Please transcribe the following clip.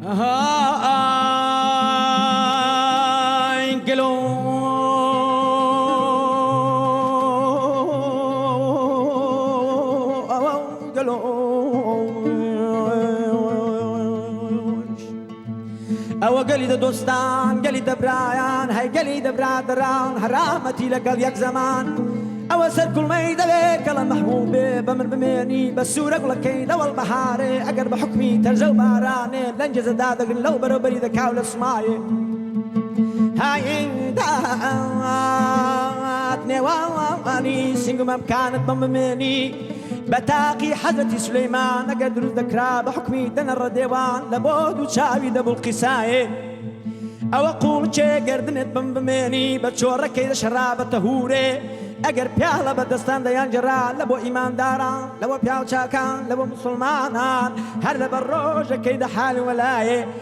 هاي او قلي دوستان قلي دبرايان هاي قلي دبرادران حرامتي لقل يك زمان او سر كل ميدة بك المحبوب بمن بميني بسورة كل كيدة والبحاري اقر بحكمي ترزو باراني لنجز دادق لو بربري ذكاو لسماي هاي داتني واني سنقم كانت بمميني بتاقي حضرة سليمان اقر دروز ذكرى بحكمي دن الرديوان لبود وشاوي دبو القساي او اقول شي قردنت بمميني بتشورة كيدة شرابة تهوري اگر پیاله بدستان دیان جرا لبو ایمان داران لبو پیاو چاکان لبو مسلمانان هر لبر روز کید حال ولایه